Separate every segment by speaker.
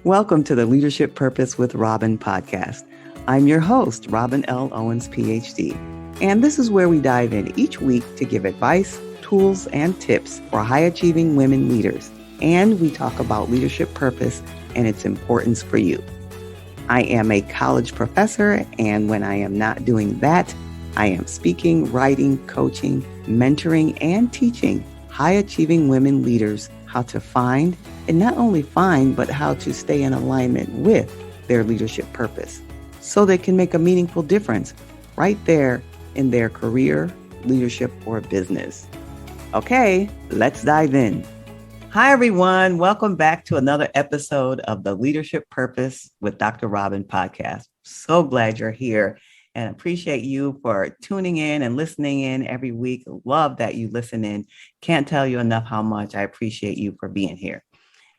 Speaker 1: Welcome to the Leadership Purpose with Robin podcast. I'm your host, Robin L. Owens, PhD, and this is where we dive in each week to give advice, tools, and tips for high-achieving women leaders, and we talk about leadership purpose and its importance for you. I am a college professor, and when I am not doing that, I am speaking, writing, coaching, mentoring, and teaching high-achieving women leaders how to find, and not only find, but how to stay in alignment with their leadership purpose so they can make a meaningful difference right there in their career, leadership, or business. Okay, let's dive in. Hi, everyone. Welcome back to another episode of the Leadership Purpose with Dr. Robin podcast. So glad you're here and appreciate you for tuning in and listening in every week. Love that you listen in. Can't tell you enough how much I appreciate you for being here.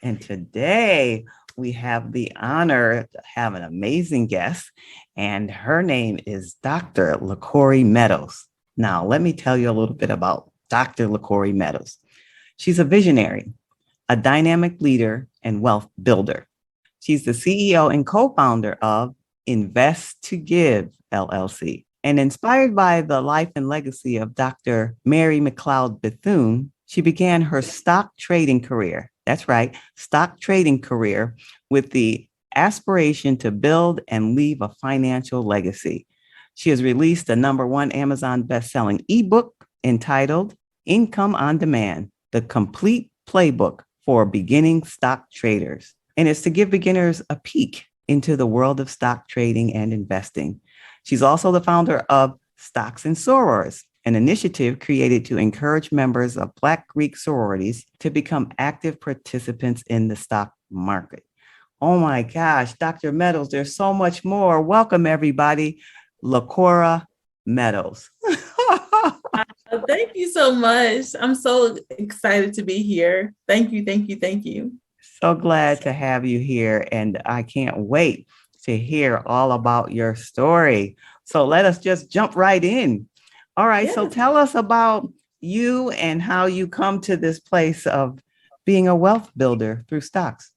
Speaker 1: And today we have the honor to have an amazing guest, and her name is Dr. Laquore Meadows. Now, let me tell you a little bit about Dr. Laquore Meadows. She's a visionary, a dynamic leader, and wealth builder. She's the CEO and co-founder of Invest to Give, LLC. And inspired by the life and legacy of Dr. McLeod Bethune, she began her stock trading career. That's right, stock trading career with the aspiration to build and leave a financial legacy. She has released the #1 Amazon best-selling ebook entitled Income on Demand, the complete playbook for beginning stock traders. And it's to give beginners a peek into the world of stock trading and investing. She's also the founder of Stocks Sorors, an initiative created to encourage members of Black Greek sororities to become active participants in the stock market. Oh my gosh, Dr. Meadows, there's so much more. Welcome, everybody. Laquore Meadows.
Speaker 2: Thank you so much. I'm so excited to be here. Thank you, thank you, thank you.
Speaker 1: So glad to have you here, and I can't wait to hear all about your story. So let us just jump right in. All right, So tell us about you and how you come to this place of being a wealth builder through stocks.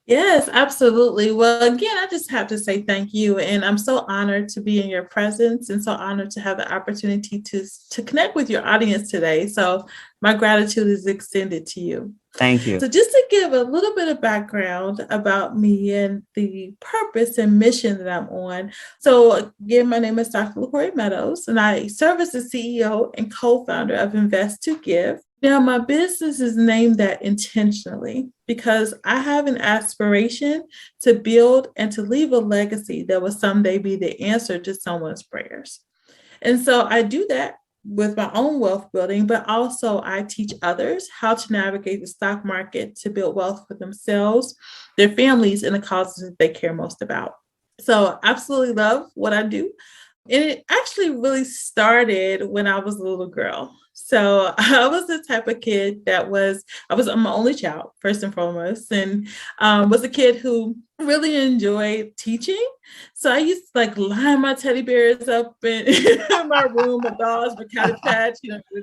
Speaker 2: Yes, absolutely. Well, again, I just have to say thank you. And I'm so honored to be in your presence and so honored to have the opportunity to connect with your audience today. So my gratitude is extended to you.
Speaker 1: Thank you.
Speaker 2: So just to give a little bit of background about me and the purpose and mission that I'm on. So again, my name is Dr. Laquore Meadows, and I serve as the CEO and co-founder of Invest to Give. Now, my business is named that intentionally because I have an aspiration to build and to leave a legacy that will someday be the answer to someone's prayers. And so I do that with my own wealth building, but also I teach others how to navigate the stock market to build wealth for themselves, their families, and the causes that they care most about. So I absolutely love what I do. And it actually really started when I was a little girl. So I was the type of kid I'm my only child, first and foremost, and was a kid who really enjoyed teaching. So I used to line my teddy bears up in my room, my dolls, my Cabbage Patch,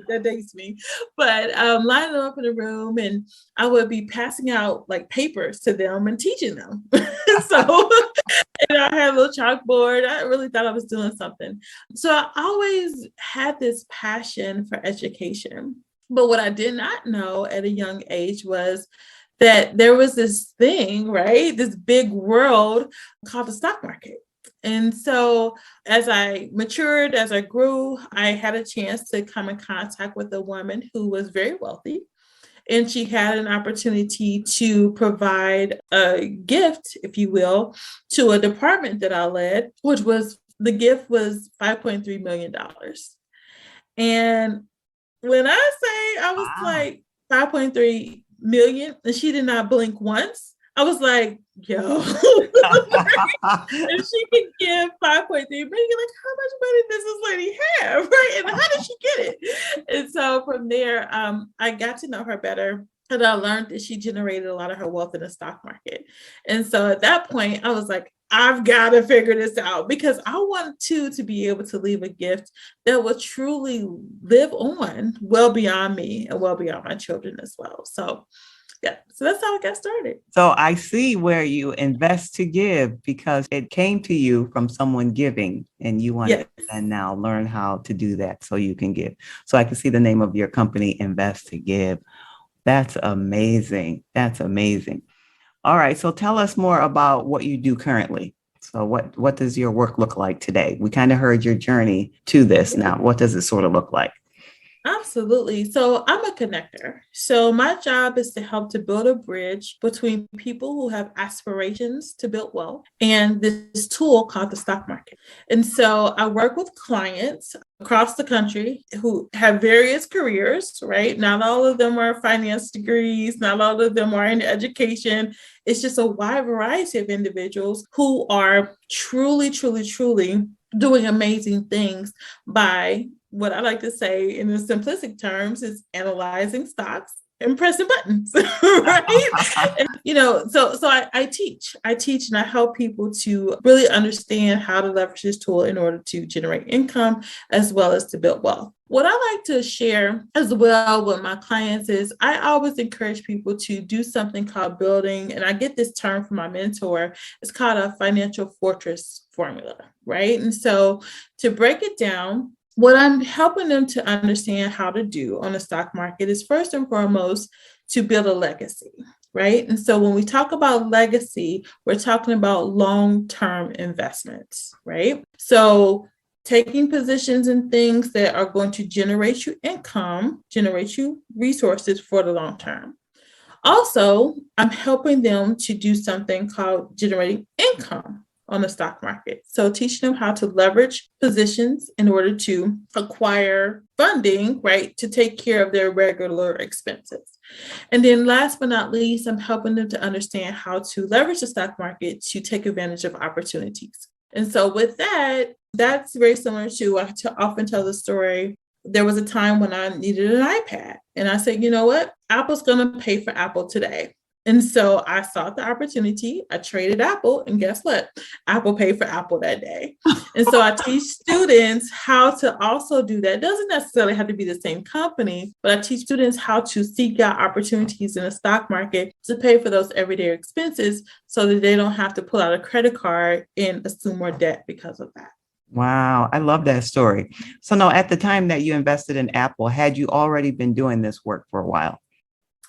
Speaker 2: that dates me. But line them up in the room, and I would be passing out papers to them and teaching them. So and I had a little chalkboard. I really thought I was doing something. So I always had this passion for education. But what I did not know at a young age was that there was this thing, right? This big world called the stock market. And so as I matured, as I grew, I had a chance to come in contact with a woman who was very wealthy. And she had an opportunity to provide a gift, if you will, to a department that I led, the gift was $5.3 million. And when I say I was like 5.3 million, and she did not blink once, I was like, yo, if she can give 5.3 million, how much money does this lady have, right? And how did she get it? And so from there, I got to know her better. And I learned that she generated a lot of her wealth in the stock market. And so at that point, I was like, I've got to figure this out because I want to be able to leave a gift that will truly live on well beyond me and well beyond my children as well. So Yeah. So that's how I got started.
Speaker 1: So I see where you invest to give because it came to you from someone giving and you want
Speaker 2: Yes.
Speaker 1: to and now learn how to do that so you can give. So I can see the name of your company, Invest to Give. That's amazing. That's amazing. All right. So tell us more about what you do currently. So what does your work look like today? We kind of heard your journey to this. Now, what does it sort of look like?
Speaker 2: Absolutely. So I'm a connector. So my job is to help to build a bridge between people who have aspirations to build wealth and this tool called the stock market. And so I work with clients across the country who have various careers, right? Not all of them are finance degrees, not all of them are in education. It's just a wide variety of individuals who are truly, truly, truly doing amazing things by what I like to say in the simplistic terms is analyzing stocks and pressing buttons, right? And, I teach and I help people to really understand how to leverage this tool in order to generate income as well as to build wealth. What I like to share as well with my clients is I always encourage people to do something called building, and I get this term from my mentor. It's called a financial fortress formula, right? And so to break it down, what I'm helping them to understand how to do on the stock market is first and foremost to build a legacy, right? And so when we talk about legacy, we're talking about long-term investments, right? So taking positions in things that are going to generate you income, generate you resources for the long term. Also, I'm helping them to do something called generating income on the stock market. So teaching them how to leverage positions in order to acquire funding, right, to take care of their regular expenses. And then last but not least, I'm helping them to understand how to leverage the stock market to take advantage of opportunities. And so with that, that's very similar to, I often tell the story. There was a time when I needed an iPad and I said, you know what? Apple's going to pay for Apple today. And so I sought the opportunity. I traded Apple, and guess what? Apple paid for Apple that day. And so I teach students how to also do that. It doesn't necessarily have to be the same company, but I teach students how to seek out opportunities in the stock market to pay for those everyday expenses so that they don't have to pull out a credit card and assume more debt because of that.
Speaker 1: Wow, I love that story. So now at the time that you invested in Apple, had you already been doing this work for a while?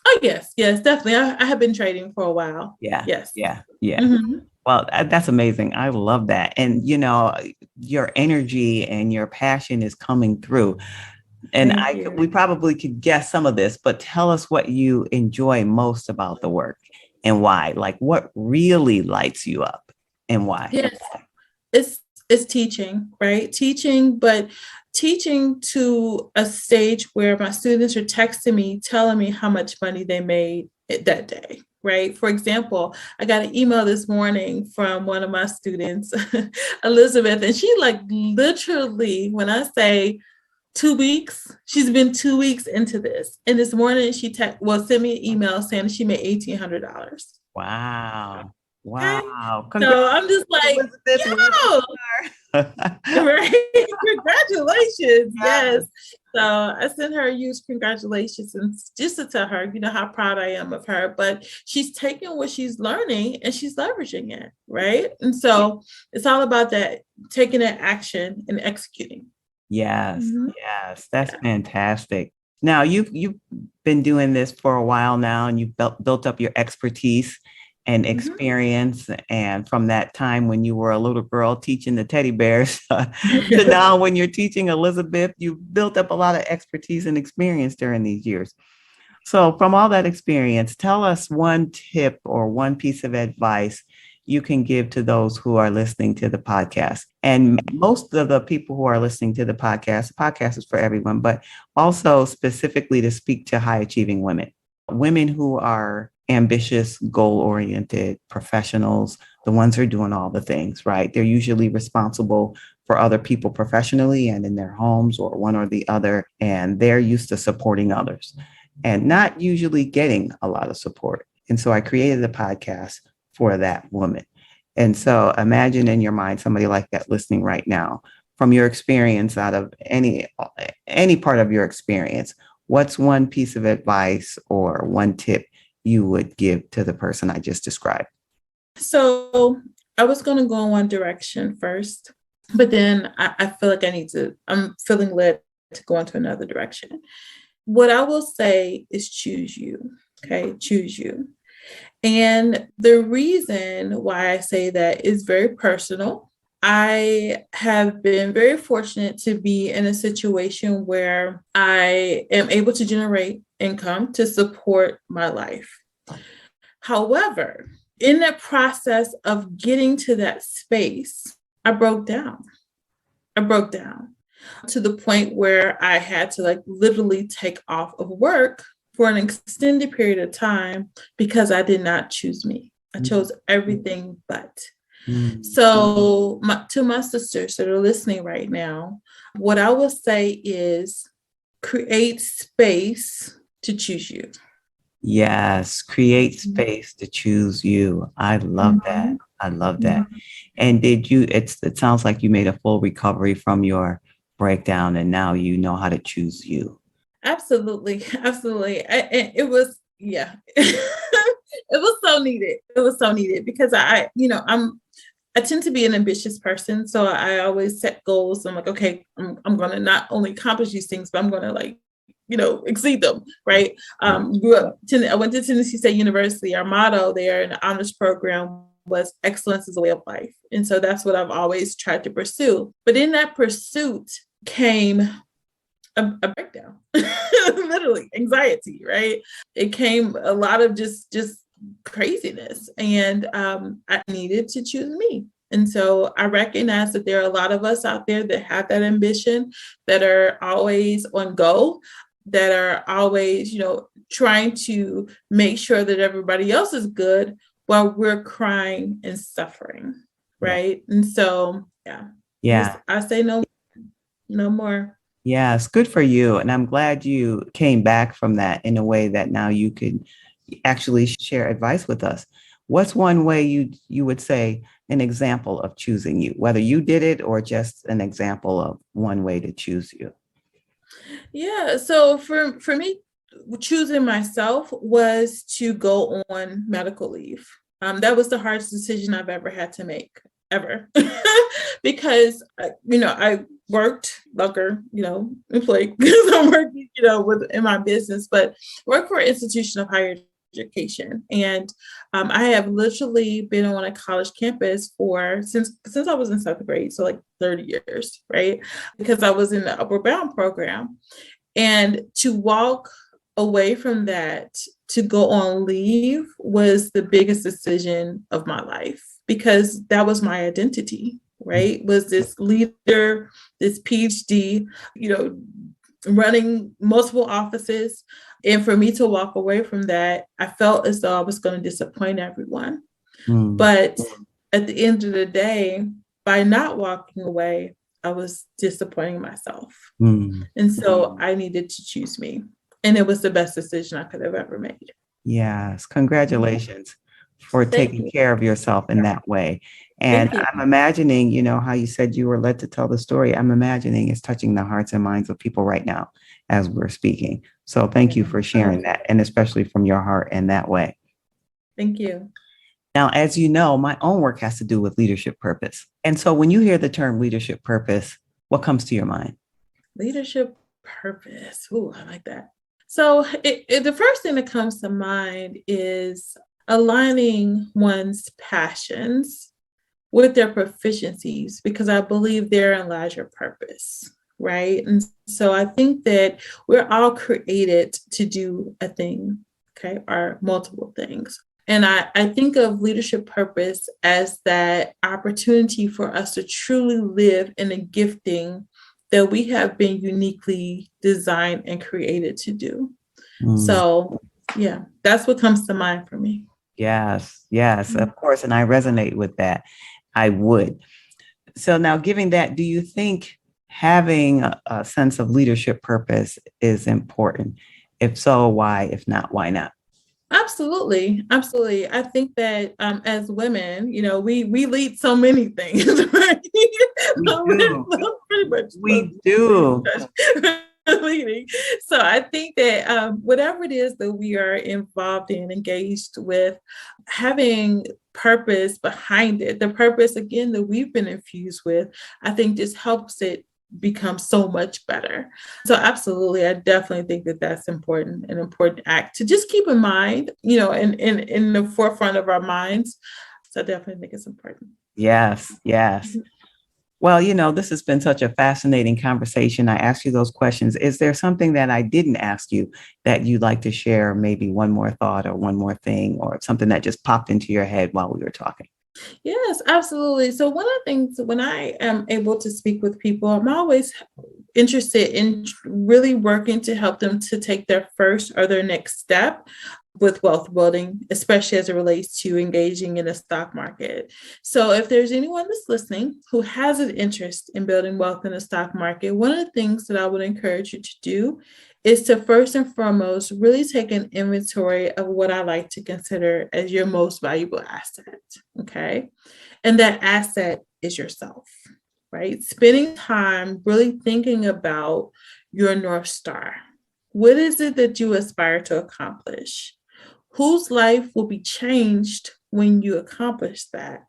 Speaker 2: Oh, yes, definitely. I have been trading for a while.
Speaker 1: Yeah.
Speaker 2: Yes.
Speaker 1: Yeah. Yeah.
Speaker 2: Mm-hmm.
Speaker 1: Well, that's amazing. I love that. And, your energy and your passion is coming through. And
Speaker 2: Thank you.
Speaker 1: we probably could guess some of this, but tell us what you enjoy most about the work and why. Like what really lights you up and why?
Speaker 2: Yes, it's teaching, right? Teaching, but teaching to a stage where my students are texting me, telling me how much money they made that day, right? For example, I got an email this morning from one of my students, Elizabeth, and she literally, when I say 2 weeks, she's been 2 weeks into this. And this morning she sent me an email saying she made $1,800.
Speaker 1: Wow.
Speaker 2: Okay.
Speaker 1: Wow.
Speaker 2: So I'm just like, yo, right? Congratulations. Yes. So I sent her a huge congratulations and just to tell her, how proud I am of her. But she's taking what she's learning and she's leveraging it, right? And so it's all about that, taking that action and executing.
Speaker 1: Yes.
Speaker 2: Mm-hmm.
Speaker 1: Yes. That's fantastic. Now you've been doing this for a while now and you've built up your expertise and experience. And from that time when you were a little girl teaching the teddy bears to now when you're teaching Elizabeth, you've built up a lot of expertise and experience during these years. So from all that experience, tell us one tip or one piece of advice you can give to those who are listening to the podcast. And most of the people who are listening to the podcast is for everyone, but also specifically to speak to high achieving women who are ambitious, goal-oriented professionals, the ones who are doing all the things, right? They're usually responsible for other people professionally and in their homes or one or the other, and they're used to supporting others and not usually getting a lot of support. And so I created a podcast for that woman. And so imagine in your mind somebody like that listening right now, from your experience out of any part of your experience, what's one piece of advice or one tip you would give to the person I just described?
Speaker 2: So I was going to go in one direction first, but then I feel like I'm feeling led to go into another direction. What I will say is choose you. Okay. Choose you. And the reason why I say that is very personal. I have been very fortunate to be in a situation where I am able to generate income to support my life. However, in that process of getting to that space, I broke down. I broke down to the point where I had to like literally take off of work for an extended period of time because I did not choose me. I chose everything but. So to my sisters that are listening right now, what I will say is create space to choose you.
Speaker 1: Yes, create space to choose you. I love that. I love that. And it sounds like you made a full recovery from your breakdown and now you know how to choose you.
Speaker 2: Absolutely. Absolutely. It was, yeah, it was so needed. It was so needed because I tend to be an ambitious person. So I always set goals. I'm like, okay, I'm going to not only accomplish these things, but I'm going to exceed them. Right. I went to Tennessee State University. Our motto there in the honors program was excellence is a way of life. And so that's what I've always tried to pursue. But in that pursuit came a breakdown, literally anxiety, right? It came a lot of just craziness. And I needed to choose me. And so I recognize that there are a lot of us out there that have that ambition, that are always on go, that are always, trying to make sure that everybody else is good while we're crying and suffering. Right. Yeah. And so, yeah, I say no more.
Speaker 1: Yes, good for you. And I'm glad you came back from that in a way that now you could actually share advice with us. What's one way you would say an example of choosing you, whether you did it or just an example of one way to choose you?
Speaker 2: Yeah. So for me, choosing myself was to go on medical leave. That was the hardest decision I've ever had to make, ever. Because, I worked longer, employed because I'm working, in my business, but work for an institution of higher education. And I have literally been on a college campus since I was in 7th grade, so like 30 years, right? Because I was in the Upward Bound program. And to walk away from that to go on leave was the biggest decision of my life, because that was my identity, right? Was this leader, this PhD, running multiple offices. And for me to walk away from that, I felt as though I was going to disappoint everyone. But at the end of the day, by not walking away, I was disappointing myself. And so I needed to choose me. And it was the best decision I could have ever made.
Speaker 1: Yes. Congratulations for taking care of yourself in that way. And I'm imagining, how you said you were led to tell the story. I'm imagining it's touching the hearts and minds of people right now as we're speaking. So thank you for sharing that, and especially from your heart in that way.
Speaker 2: Thank you.
Speaker 1: Now, as you know, my own work has to do with leadership purpose. And so when you hear the term leadership purpose, what comes to your mind?
Speaker 2: Leadership purpose. Ooh, I like that. So the first thing that comes to mind is aligning one's passions with their proficiencies, because I believe therein lies your purpose, right? And so I think that we're all created to do a thing, okay, or multiple things. And I think of leadership purpose as that opportunity for us to truly live in a gifting that we have been uniquely designed and created to do. So, yeah, that's what comes to mind for me.
Speaker 1: Yes, of course. And I resonate with that. I would. So now, given that, do you think having a sense of leadership purpose is important? If so, why? If not, why not?
Speaker 2: Absolutely. Absolutely. I think that as women, we lead so many things, right?
Speaker 1: We do. We do.
Speaker 2: leading. So I think that whatever it is that we are involved in, engaged with, having purpose behind it, the purpose again that we've been infused with, I think just helps it become so much better. So absolutely, I definitely think that that's important, an important act to just keep in mind, in the forefront of our minds. So I definitely think it's important.
Speaker 1: Yes, yes. Well, this has been such a fascinating conversation. I asked you those questions. Is there something that I didn't ask you that you'd like to share? Maybe one more thought or one more thing or something that just popped into your head while we were talking?
Speaker 2: Yes, absolutely. So one of the things when I am able to speak with people, I'm always interested in really working to help them to take their first or their next step with wealth building, especially as it relates to engaging in the stock market. So if there's anyone that's listening who has an interest in building wealth in the stock market, one of the things that I would encourage you to do is to first and foremost really take an inventory of what I like to consider as your most valuable asset. Okay. And that asset is yourself, right? Spending time really thinking about your North Star. What is it that you aspire to accomplish? Whose life will be changed when you accomplish that?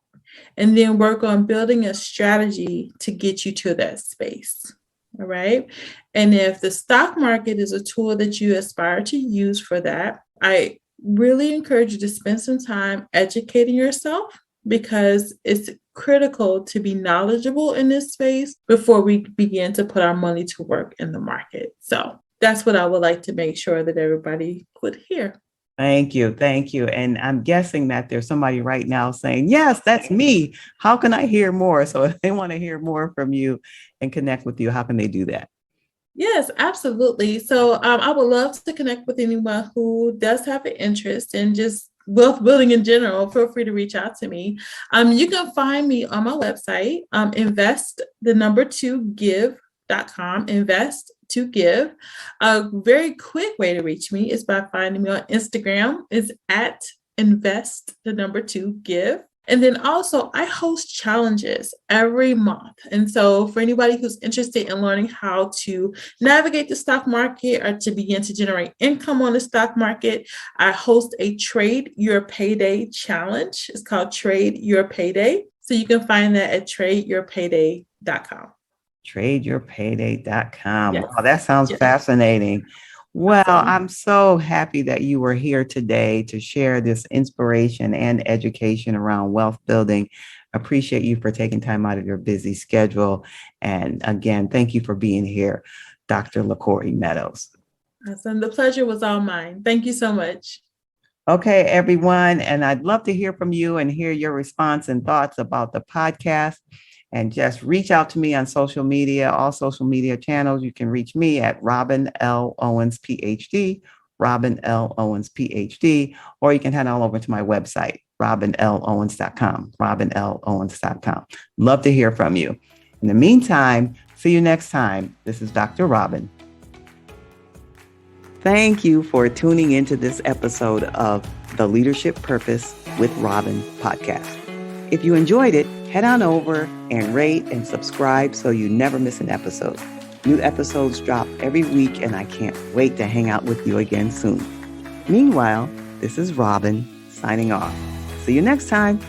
Speaker 2: And then work on building a strategy to get you to that space. All right. And if the stock market is a tool that you aspire to use for that, I really encourage you to spend some time educating yourself because it's critical to be knowledgeable in this space before we begin to put our money to work in the market. So that's what I would like to make sure that everybody would hear.
Speaker 1: Thank you. Thank you. And I'm guessing that there's somebody right now saying, yes, that's me. How can I hear more? So if they want to hear more from you and connect with you, how can they do that?
Speaker 2: Yes, absolutely. So I would love to connect with anyone who does have an interest in just wealth building in general. Feel free to reach out to me. You can find me on my website, invest2give.com, invest to give. A very quick way to reach me is by finding me on Instagram. It's at invest2give. And then also I host challenges every month. And so for anybody who's interested in learning how to navigate the stock market or to begin to generate income on the stock market, I host a Trade Your Payday challenge. It's called Trade Your Payday. So you can find that at tradeyourpayday.com.
Speaker 1: Tradeyourpayday.com.
Speaker 2: Yes.
Speaker 1: Wow, that sounds fascinating. Well,
Speaker 2: Awesome.
Speaker 1: I'm so happy that you were here today to share this inspiration and education around wealth building. Appreciate you for taking time out of your busy schedule. And again, thank you for being here, Dr. Laquore Meadows.
Speaker 2: Awesome. The pleasure was all mine. Thank you so much.
Speaker 1: Okay, everyone. And I'd love to hear from you and hear your response and thoughts about the podcast. And just reach out to me on social media, all social media channels. You can reach me at Robin L. Owens, PhD, Robin L. Owens, PhD, or you can head on over to my website, robinlowens.com, robinlowens.com. Love to hear from you. In the meantime, see you next time. This is Dr. Robin. Thank you for tuning into this episode of the Leadership Purpose with Robin podcast. If you enjoyed it, head on over and rate and subscribe so you never miss an episode. New episodes drop every week, and I can't wait to hang out with you again soon. Meanwhile, this is Robin signing off. See you next time.